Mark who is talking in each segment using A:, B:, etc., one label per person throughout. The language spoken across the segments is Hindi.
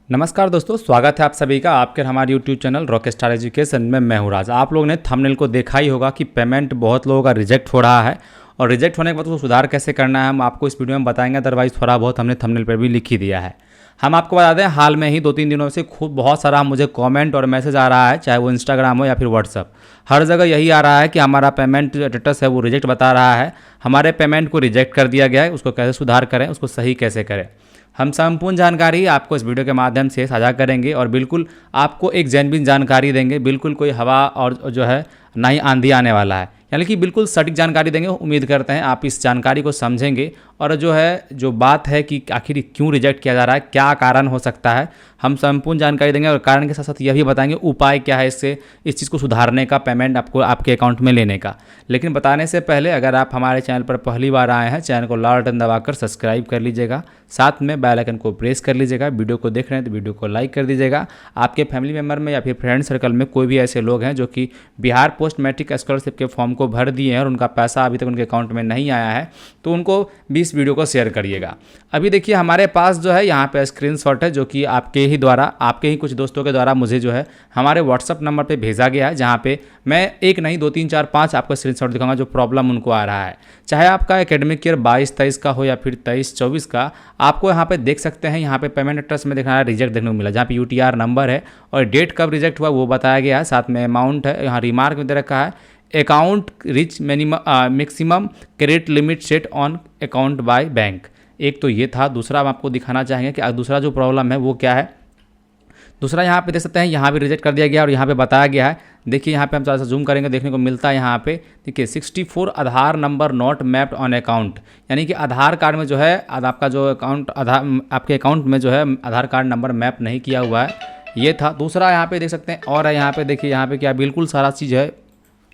A: नमस्कार दोस्तों, स्वागत है आप सभी का आपके हमारे यूट्यूब चैनल रॉकस्टार एजुकेशन में। मैं हूं राज। आप लोगों ने थंबनेल को देखा ही होगा कि पेमेंट बहुत लोगों का रिजेक्ट हो रहा है और रिजेक्ट होने के बाद उसको सुधार कैसे करना है हम आपको इस वीडियो में बताएंगे। अदरवाइज़ थोड़ा बहुत हमने थंबनेल पर भी लिख ही दिया है। हम आपको बता दें, हाल में ही 2-3 दिनों से खूब बहुत सारा मुझे कमेंट और मैसेज आ रहा है, चाहे वो इंस्टाग्राम हो या फिर व्हाट्सअप। हर जगह यही आ रहा है कि हमारा पेमेंट स्टेटस है वो रिजेक्ट बता रहा है, हमारे पेमेंट को रिजेक्ट कर दिया गया है, उसको कैसे सुधार करें, उसको सही कैसे करें। हम संपूर्ण जानकारी आपको इस वीडियो के माध्यम से साझा करेंगे और बिल्कुल आपको एक जेन्युइन जानकारी देंगे। बिल्कुल कोई हवा और जो है ना ही आंधी आने वाला है, यानी कि बिल्कुल सटीक जानकारी देंगे। उम्मीद करते हैं आप इस जानकारी को समझेंगे और जो बात है कि आखिर क्यों रिजेक्ट किया जा रहा है, क्या कारण हो सकता है, हम संपूर्ण जानकारी देंगे और कारण के साथ साथ यह भी बताएंगे उपाय क्या है इससे इस चीज़ को सुधारने का, पेमेंट आपको आपके अकाउंट में लेने का। लेकिन बताने से पहले अगर आप हमारे चैनल पर पहली बार आए हैं, चैनल को लाल बटन दबाकर सब्सक्राइब कर लीजिएगा, साथ में बेल आइकन को प्रेस कर लीजिएगा। वीडियो को देख रहे हैं तो वीडियो को लाइक कर दीजिएगा। आपके फैमिली मेम्बर में या फिर फ्रेंड सर्कल में कोई भी ऐसे लोग हैं जो कि बिहार पोस्ट मैट्रिक स्कॉलरशिप के फॉर्म को भर दिए हैं और उनका पैसा अभी तक उनके अकाउंट में नहीं आया है, तो उनको भी इस वीडियो को शेयर करिएगा। अभी देखिए हमारे पास जो है यहाँ पे स्क्रीनशॉट है जो कि आपके ही कुछ दोस्तों के द्वारा मुझे जो है हमारे व्हाट्सअप नंबर पे भेजा गया है, जहाँ पे मैं एक नहीं 2 3 4 5 आपको स्क्रीनशॉट दिखाऊंगा जो प्रॉब्लम उनको आ रहा है। चाहे आपका एकेडमिक ईयर 22-23 का हो या फिर 23-24 का, आपको यहाँ पे देख सकते हैं, यहाँ पे पेमेंट एड्रेस में दिखा रहा है रिजेक्ट देखने को मिला, जहाँ पे UTR नंबर है और डेट कब रिजेक्ट हुआ वो बताया गया है। साथ में अमाउंट है, यहाँ रिमार्क में दे रखा है account rich maximum credit limit set on account by bank. एक तो ये था। दूसरा हम आपको दिखाना चाहेंगे कि दूसरा जो प्रॉब्लम है वो क्या है। दूसरा यहाँ पे देख सकते हैं, यहाँ भी रिजेक्ट कर दिया गया और यहाँ पे बताया गया है। देखिए यहाँ पे हम थोड़ा सा जूम करेंगे, देखने को मिलता है यहाँ पे देखिए 64 Aadhaar number not mapped on account, यानी कि आधार कार्ड में जो है आपका जो अकाउंट आपके अकाउंट में जो है आधार कार्ड नंबर मैप नहीं किया हुआ है, ये था। दूसरा यहाँ पे देख सकते हैं और है यहाँ पे देखिए, यहाँ पे क्या बिल्कुल सारा चीज़ है।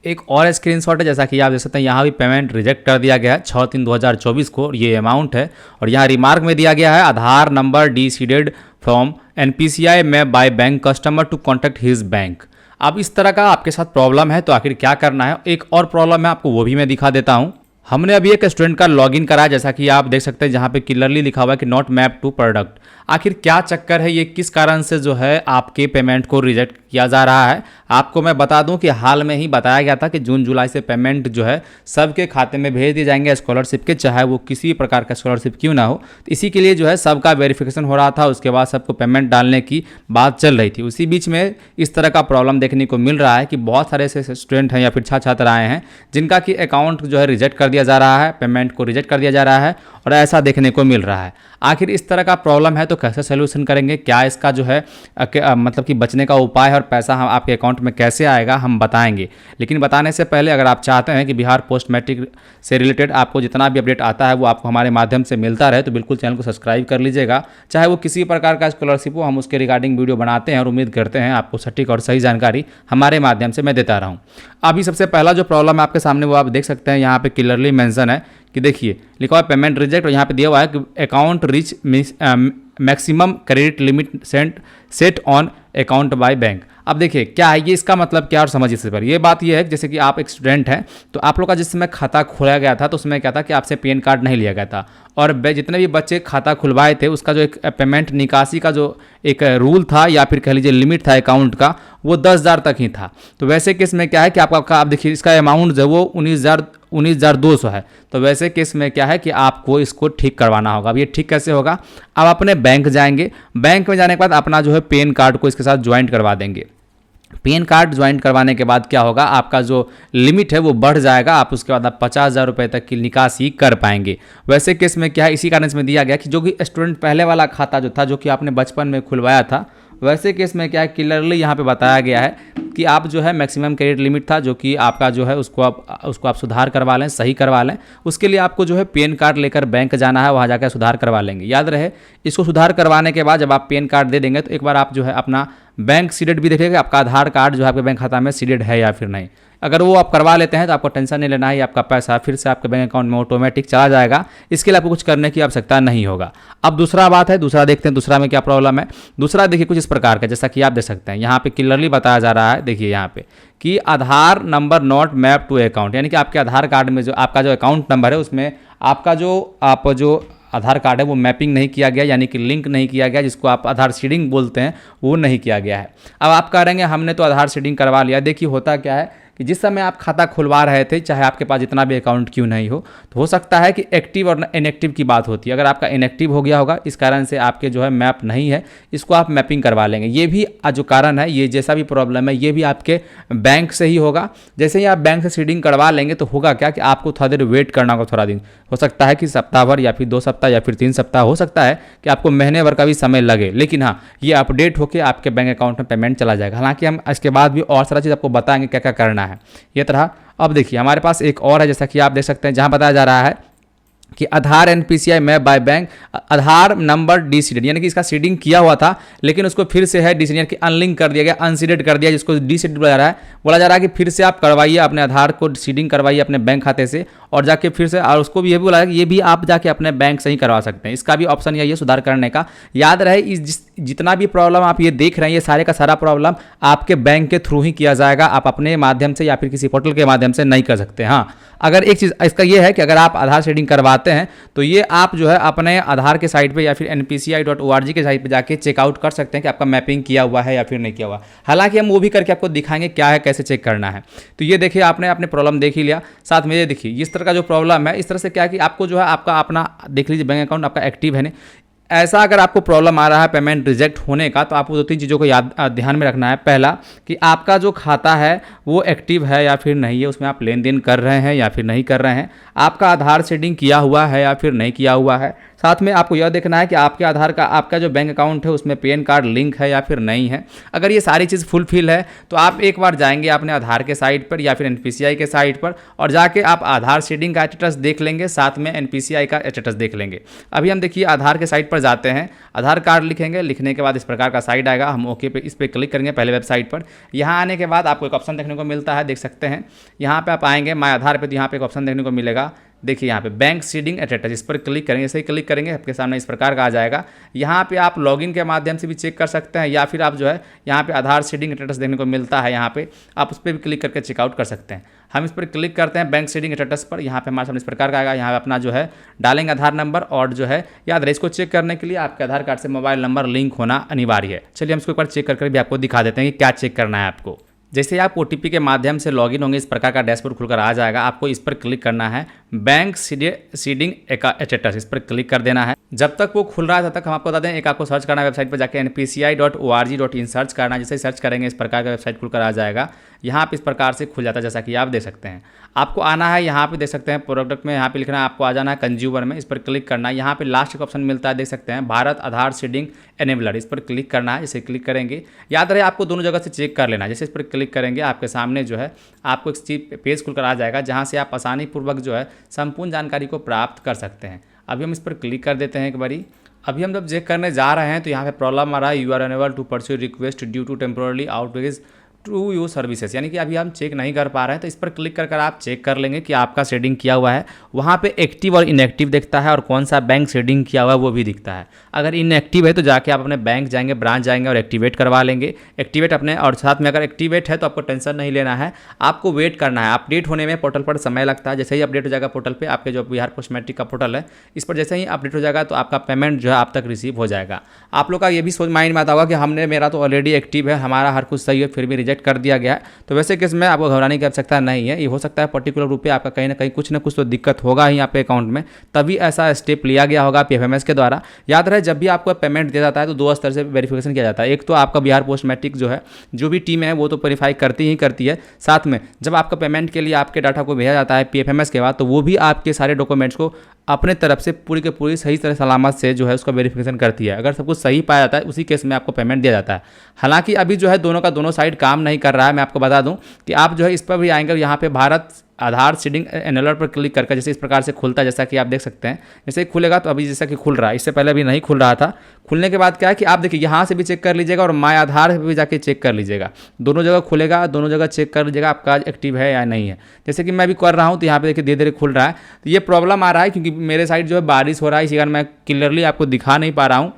A: एक और स्क्रीनशॉट है, जैसा कि आप देख सकते हैं यहाँ भी पेमेंट रिजेक्ट कर दिया गया है 6/3/2024 को, ये अमाउंट है। और यहाँ रिमार्क में दिया गया है Aadhaar number deseeded from NPCI map by bank customer to contact his bank. अब इस तरह का आपके साथ प्रॉब्लम है तो आखिर क्या करना है। एक और प्रॉब्लम है, आपको वो भी मैं दिखा देता हूँ। हमने अभी एक स्टूडेंट का लॉगिन करा, जैसा कि आप देख सकते हैं, जहाँ पे क्लियरली लिखा हुआ है कि नॉट मैप टू प्रोडक्ट। आखिर क्या चक्कर है, ये किस कारण से जो है आपके पेमेंट को रिजेक्ट किया जा रहा है। आपको मैं बता दूं कि हाल में ही बताया गया था कि जून जुलाई से पेमेंट जो है सबके खाते में भेज दिए जाएंगे स्कॉलरशिप के, चाहे वो किसी प्रकार का स्कॉलरशिप क्यों ना हो। तो इसी के लिए जो है सबका वेरिफिकेशन हो रहा था, उसके बाद सबको पेमेंट डालने की बात चल रही थी। उसी बीच में इस तरह का प्रॉब्लम देखने को मिल रहा है कि बहुत सारे ऐसे स्टूडेंट हैं या फिर छात्र आए हैं जिनका कि अकाउंट जो है रिजेक्ट कर दिया जा रहा है, पेमेंट को रिजेक्ट कर दिया जा रहा है और ऐसा देखने को मिल रहा है। आखिर इस तरह का प्रॉब्लम है तो कैसे सोल्यूशन करेंगे, क्या इसका जो है मतलब कि बचने का उपाय है और पैसा हम आपके अकाउंट में कैसे आएगा हम बताएंगे। लेकिन बताने से पहले अगर आप चाहते हैं कि बिहार पोस्ट मैट्रिक से रिलेटेड आपको जितना भी अपडेट आता है वो आपको हमारे माध्यम से मिलता रहे, तो बिल्कुल चैनल को सब्सक्राइब कर लीजिएगा। चाहे वो किसी प्रकार का स्कॉलरशिप हो, हम उसके रिगार्डिंग वीडियो बनाते हैं और उम्मीद करते हैं आपको सटीक और सही जानकारी हमारे माध्यम से मैं देता रहा हूँ। अभी सबसे पहला जो प्रॉब्लम है आपके सामने वो आप देख सकते हैं, यहाँ पे क्लियरली मेंशन है कि देखिए लिखा हुआ है पेमेंट रिजेक्ट और यहाँ पे दिया हुआ है कि account rich maximum credit limit set on account by bank. अब देखिए क्या है ये, इसका मतलब क्या और समझिए इससे पर। ये बात ये है कि जैसे कि आप एक स्टूडेंट हैं तो आप लोग का जिस समय खाता खोला गया था तो उसमें क्या था कि आपसे पैन कार्ड नहीं लिया गया था और जितने भी बच्चे खाता खुलवाए थे उसका जो एक पेमेंट निकासी का जो एक रूल था या फिर कह लीजिए लिमिट था अकाउंट का, वो 10,000 तक ही था। तो वैसे केस में क्या है कि आपका आप देखिए इसका अमाउंट जो वो 19,200 है। तो वैसे केस में क्या है कि आपको इसको ठीक करवाना होगा। अब ये ठीक कैसे होगा, आप अपने बैंक जाएंगे, बैंक में जाने के बाद अपना जो है पैन कार्ड को इसके साथ ज्वाइंट करवा देंगे। पैन कार्ड ज्वाइंट करवाने के बाद क्या होगा, आपका जो लिमिट है वो बढ़ जाएगा, आप उसके बाद आप 50,000 रुपये तक की निकासी कर पाएंगे। वैसे केस में क्या है, इसी कारण से दिया गया कि जो कि स्टूडेंट पहले वाला खाता जो था जो कि आपने बचपन में खुलवाया था, वैसे केस में क्या है क्लियरली यहाँ पे बताया गया है कि आप जो है मैक्सिमम क्रेडिट लिमिट था जो कि आपका जो है उसको आप सुधार करवा लें, सही करवा लें। उसके लिए आपको जो है पैन कार्ड लेकर बैंक जाना है, वहाँ जाकर सुधार करवा लेंगे। याद रहे, इसको सुधार करवाने के बाद जब आप पैन कार्ड दे देंगे तो एक बार आप जो है अपना बैंक सीडेड भी देखेंगे, आपका आधार कार्ड जो है आपके बैंक खाता में सीडेड है या फिर नहीं। अगर वो आप करवा लेते हैं तो आपको टेंशन नहीं लेना है, आपका पैसा फिर से आपके बैंक अकाउंट में ऑटोमेटिक चला जाएगा। इसके लिए आपको कुछ करने की आवश्यकता नहीं होगा। अब दूसरा बात है, दूसरा देखते हैं दूसरा में क्या प्रॉब्लम है। दूसरा देखिए कुछ इस प्रकार का, जैसा कि आप देख सकते हैं यहाँ पे क्लियरली बताया जा रहा है, देखिए यहाँ पे कि Aadhaar number not map to account, यानी कि आपके आधार कार्ड में जो आपका जो अकाउंट नंबर है उसमें आपका जो आधार कार्ड है वो मैपिंग नहीं किया गया, यानी कि लिंक नहीं किया गया, जिसको आप आधार सीडिंग बोलते हैं, वो नहीं किया गया है। अब आप कह रहे हैं हमने तो आधार सीडिंग करवा लिया। देखिए होता क्या है कि जिस समय आप खाता खुलवा रहे थे, चाहे आपके पास जितना भी अकाउंट क्यों नहीं हो, तो हो सकता है कि एक्टिव और इनएक्टिव की बात होती है। अगर आपका इनएक्टिव हो गया होगा, इस कारण से आपके जो है मैप नहीं है, इसको आप मैपिंग करवा लेंगे। ये भी जो कारण है, ये जैसा भी प्रॉब्लम है, ये भी आपके बैंक से ही होगा। जैसे ही आप बैंक से सीडिंग करवा लेंगे तो होगा क्या कि आपको थोड़ा देर वेट करना होगा, थोड़ा दिन, हो सकता है कि सप्ताह भर या फिर 2 सप्ताह या फिर 3 सप्ताह, हो सकता है कि आपको महीने भर का भी समय लगे, लेकिन हाँ, ये अपडेट होकर आपके बैंक अकाउंट में पेमेंट चला जाएगा। हालांकि हम इसके बाद भी और सारा चीज़ आपको बताएंगे क्या क्या करना है। ये तरह अब देखिए हमारे पास एक और है, जैसा कि आप देख सकते हैं, जहां बताया जा रहा है कि Aadhaar NPCI map by bank, Aadhaar number deseeded, यानी कि इसका सीडिंग किया हुआ था लेकिन उसको फिर से है डीसीडेड, यानी कि अनलिंक कर दिया गया, अनसीडेड कर दिया, जिसको डीसीडेड बोला जा रहा है कि फिर से आप करवाइए, अपने आधार को सीडिंग करवाइए अपने बैंक खाते से, और जाके फिर से, और उसको भी ये भी बोला है कि ये भी आप जाके अपने बैंक से ही करवा सकते हैं। इसका भी ऑप्शन यही है सुधार करने का। याद रहे इस जितना भी प्रॉब्लम आप ये देख रहे हैं, ये सारे का सारा प्रॉब्लम आपके बैंक के थ्रू ही किया जाएगा, आप अपने माध्यम से या फिर किसी पोर्टल के माध्यम से नहीं कर सकते। हाँ, अगर एक चीज़ इसका ये है कि अगर आप आधार सीडिंग करवाते हैं तो ये आप जो है अपने आधार के साइट पे या फिर npci.org के साइट पे जाके चेकआउट कर सकते हैं कि आपका मैपिंग किया हुआ है या फिर नहीं किया हुआ। हालांकि हम वो भी करके आपको दिखाएंगे क्या है, कैसे चेक करना है। तो ये देखिए आपने अपने प्रॉब्लम देख ही लिया, साथ में ये देखिए इस तरह का जो प्रॉब्लम है, इस तरह से क्या है कि आपको जो है आपका अपना देख लीजिए बैंक अकाउंट आपका एक्टिव है नहीं। ऐसा अगर आपको प्रॉब्लम आ रहा है पेमेंट रिजेक्ट होने का, तो आपको 2-3 चीज़ों को ध्यान में रखना है। पहला कि आपका जो खाता है वो एक्टिव है या फिर नहीं है, उसमें आप लेन देन कर रहे हैं या फिर नहीं कर रहे हैं, आपका आधार सीडिंग किया हुआ है या फिर नहीं किया हुआ है। साथ में आपको यह देखना है कि आपके आधार का आपका जो बैंक अकाउंट है उसमें पैन कार्ड लिंक है या फिर नहीं है। अगर ये सारी चीज़ फुलफिल है तो आप एक बार जाएंगे अपने आधार के साइट पर या फिर एनपीसीआई के साइट पर, और जाके आप आधार सीडिंग का स्टेटस देख लेंगे, साथ में एनपीसीआई का स्टेटस देख लेंगे। अभी हम देखिए आधार के साइट पर जाते हैं, आधार कार्ड लिखेंगे, लिखने के बाद इस प्रकार का साइट आएगा, हम ओके पे इस पर क्लिक करेंगे पहले वेबसाइट पर। यहाँ आने के बाद आपको एक ऑप्शन देखने को मिलता है, देख सकते हैं यहाँ पे आप आएंगे माय आधार पे, तो यहाँ पे एक ऑप्शन देखने को मिलेगा, देखिए यहाँ पे बैंक सीडिंग स्टेटस, इस पर क्लिक करेंगे। जैसे ही क्लिक करेंगे आपके सामने इस प्रकार का आ जाएगा। यहाँ पे आप लॉगिन के माध्यम से भी चेक कर सकते हैं, या फिर आप जो है यहाँ पे आधार सीडिंग स्टेटस देखने को मिलता है, यहाँ पे आप उस पर भी क्लिक करके चेकआउट कर सकते हैं। हम इस पर क्लिक करते हैं बैंक सीडिंग स्टेटस पर, यहाँ पे हमारे सामने इस प्रकार का आएगा। यहाँ पे अपना जो है डालेंगे आधार नंबर, और जो है याद रहे इसको चेक करने के लिए आपके आधार कार्ड से मोबाइल नंबर लिंक होना अनिवार्य है। चलिए हम इसको एक बार चेक करके भी आपको दिखा देते हैं कि क्या चेक करना है आपको। जैसे आप ओटीपी के माध्यम से लॉगिन होंगे, इस प्रकार का डैशबोर्ड खुलकर आ जाएगा। आपको इस पर क्लिक करना है बैंक सीडिंग स्टेटस, इस पर क्लिक कर देना है। जब तक वो खुल रहा है तब तक हम आपको बता दें, एक आपको सर्च करना है वेबसाइट पर जाकर npci.org.in सर्च करना। जैसे सर्च करेंगे इस प्रकार का वेबसाइट खुलकर आ जाएगा। यहाँ पे इस प्रकार से खुल जाता है, जैसा कि आप देख सकते हैं। आपको आना है यहाँ पे, देख सकते हैं प्रोडक्ट में, यहाँ पे लिखना है आपको आ जाना है कंज्यूमर में, इस पर क्लिक करना है। यहाँ पे लास्ट एक ऑप्शन मिलता है, देख सकते हैं भारत आधार सीडिंग एनेबलर, इस पर क्लिक करना है। जैसे क्लिक करेंगे, याद रहे आपको दोनों जगह से चेक कर लेना है। जैसे इस पर क्लिक करेंगे आपके सामने जो है आपको एक पेज खुलकर आ जाएगा, जहाँ से आप आसानी पूर्वक जो है संपूर्ण जानकारी को प्राप्त कर सकते हैं। अभी हम इस पर क्लिक कर देते हैं एक बारी। अभी हम जब चेक करने जा रहे हैं तो यहाँ पे प्रॉब्लम आ रहा है, you are unable to pursue request due to temporarily outreach to you services, यानी कि अभी हम चेक नहीं कर पा रहे हैं। तो इस पर क्लिक कर आप चेक कर लेंगे कि आपका शेडिंग किया हुआ है। वहाँ पे एक्टिव और इनएक्टिव दिखता है, और कौन सा बैंक शेडिंग किया हुआ है वो भी दिखता है। अगर इनएक्टिव है तो जाके आप अपने बैंक जाएंगे, ब्रांच जाएंगे और एक्टिवेट करवा लेंगे, एक्टिवेट अपने। और साथ में अगर एक्टिवेट है तो आपको टेंशन नहीं लेना है, आपको वेट करना है। अपडेट होने में पोर्टल पर समय लगता है। जैसे ही अपडेट हो जाएगा पोर्टल पर, आपके जो बिहार पोस्ट मैट्रिक का पोर्टल है, इस पर जैसे ही अपडेट हो जाएगा तो आपका पेमेंट जो है आप तक रिसीव हो जाएगा। आप लोग का ये भी सोच माइंड में आता होगा कि हमने, मेरा तो ऑलरेडी एक्टिव है, हमारा हर कुछ सही है, फिर भी रिजेक्ट कर दिया गया है। तो वैसे केस में आपको घबराने की आवश्यकता नहीं है। ये हो सकता है पर्टिकुलर रूप से आपका कहीं ना कहीं कुछ ना कुछ तो दिक्कत होगा ही आपके अकाउंट में, तभी ऐसा स्टेप लिया गया होगा पीएफएमएस के द्वारा। याद रहे जब भी आपको पेमेंट दिया जाता है तो 2 स्तर से वेरिफिकेशन किया जाता है। एक तो आपका बिहार पोस्ट मैट्रिक जो है, जो भी टीम है वो तो वेरीफाई करती ही करती है। साथ में जब आपका पेमेंट के लिए आपके डाटा को भेजा जाता है पीएफएमएस के बाद, तो वो भी आपके सारे डॉक्यूमेंट्स को अपने तरफ से पूरी के पूरी सही तरह सलामत से जो है उसका वेरिफिकेशन करती है। अगर सब कुछ सही पाया जाता है उसी केस में आपको पेमेंट दिया जाता है। हालांकि अभी जो है दोनों का दोनों साइड काम नहीं कर रहा है। मैं आपको बता दूं कि आप जो है इस पर भी आएंगे और यहाँ पे भारत आधार सीडिंग एनेबलर पर क्लिक करके जैसे इस प्रकार से खुलता है, जैसा कि आप देख सकते हैं। जैसे ही खुलेगा तो अभी जैसा कि खुल रहा है, इससे पहले अभी नहीं खुल रहा था। खुलने के बाद क्या है कि आप देखिए यहाँ से भी चेक कर लीजिएगा और माय आधार पे भी जाके चेक कर लीजिएगा। दोनों जगह खुलेगा, दोनों जगह चेक कर लीजिएगा आपका एक्टिव है या नहीं है। जैसे कि मैं भी कर रहा हूँ तो यहाँ पे देखिए धीरे धीरे खुल रहा है। तो ये प्रॉब्लम आ रहा है क्योंकि मेरे साइड जो है बारिश हो रहा है, इसी कारण मैं क्लियरली आपको दिखा नहीं पा रहा हूँ।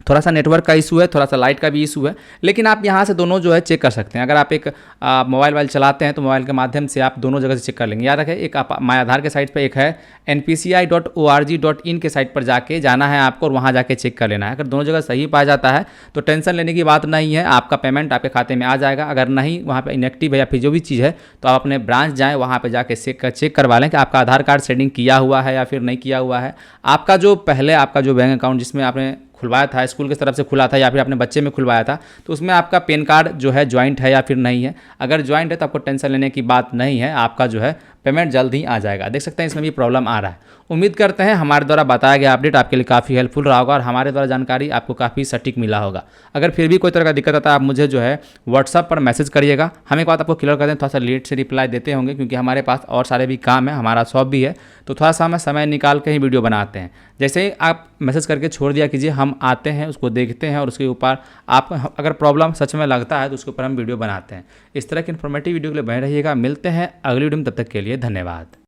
A: थोड़ा सा नेटवर्क का इशू है, थोड़ा सा लाइट का भी इशू है, लेकिन आप यहाँ से दोनों जो है चेक कर सकते हैं। अगर आप एक मोबाइल चलाते हैं तो मोबाइल के माध्यम से आप दोनों जगह से चेक कर लेंगे। याद रखें, एक आप माय आधार के साइट पे एक है npci.org.in के साइट पर जाके जाना है आपको और वहाँ जाके चेक कर लेना है। अगर दोनों जगह सही पाया जाता है तो टेंशन लेने की बात नहीं है, आपका पेमेंट आपके खाते में आ जाएगा। अगर नहीं, वहाँ पर इनएक्टिव है या फिर जो भी चीज़ है, तो आप अपने ब्रांच जाएँ, वहाँ पर जाके चेक करवा लें कि आपका आधार कार्ड सेटिंग किया हुआ है या फिर नहीं किया हुआ है। आपका जो पहले आपका जो बैंक अकाउंट जिसमें आपने खुलवाया था, स्कूल की तरफ से खुला था या फिर आपने बच्चे में खुलवाया था, तो उसमें आपका पैन कार्ड जो है ज्वाइंट है या फिर नहीं है। अगर ज्वाइंट है तो आपको टेंशन लेने की बात नहीं है, आपका जो है पेमेंट जल्द ही आ जाएगा। देख सकते हैं इसमें भी प्रॉब्लम आ रहा है। उम्मीद करते हैं हमारे द्वारा बताया गया अपडेट आपके लिए काफ़ी हेल्पफुल रहा होगा और हमारे द्वारा जानकारी आपको काफ़ी सटीक मिला होगा। अगर फिर भी कोई तरह का दिक्कत आता है, आप मुझे जो है व्हाट्सअप पर मैसेज करिएगा। हम एक बात आपको क्लियर कर दें, थोड़ा सा लेट से रिप्लाई देते होंगे क्योंकि हमारे पास और सारे भी काम है, हमारा शॉप भी है, तो थोड़ा सा हमें समय निकाल के ही वीडियो बनाते हैं। जैसे ही आप मैसेज करके छोड़ दिया कीजिए, हम आते हैं, उसको देखते हैं और उसके ऊपर आप अगर प्रॉब्लम सच में लगता है तो उसके ऊपर हम वीडियो बनाते हैं। इस तरह की इन्फॉर्मेटिव वीडियो के लिए बने रहिएगा। मिलते हैं अगली वीडियो में, तब तक के लिए धन्यवाद।